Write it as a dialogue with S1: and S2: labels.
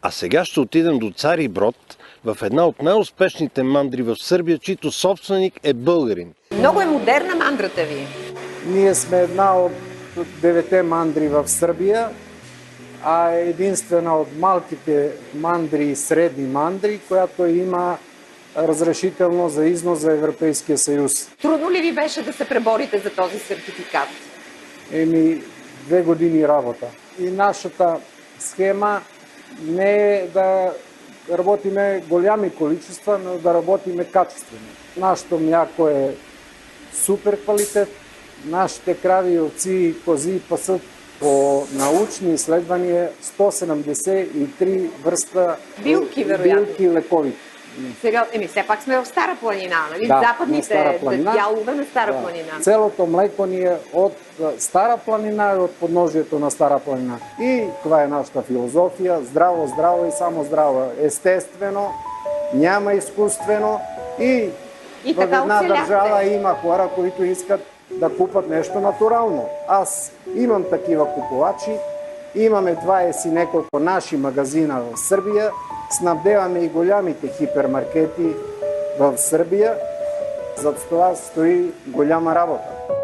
S1: А сега ще отидем до Цари Брод, в една от най-успешните мандри в Сърбия, чийто собственик е българин.
S2: Много е модерна мандрата ви.
S3: Ние сме една от 9 мандри в Сърбия, а е единствена от малките мандри и средни мандри, която има разрешително за износ за Европейския съюз.
S2: Трудно ли ви беше да се преборите за този сертификат?
S3: 2 години работа. И нашата схема не е да работиме голями количества, но да работиме качествено. Нашето мляко е супер квалитет. Нашите крави, овци и кози пасат по научни изследвания 173 връста
S2: Билки, вероятно.
S3: билки лекови.
S2: Сега, все пак сме в Стара планина, нали?
S3: Да,
S2: Западните дялове на Стара планина.
S3: Целото млеко ни е от Стара планина и от подножието на Стара планина. И това е нашата философия. Здраво, здраво и само здраво. Естествено, няма изкуствено и в една държава има хора, които искат да купат нещо натурално. Аз имам такива купувачи. Имаме 20 няколко наши магазина в Сърбия. Снабдяваме и голямите хипермаркети в Сърбия. Зад това стои голяма работа.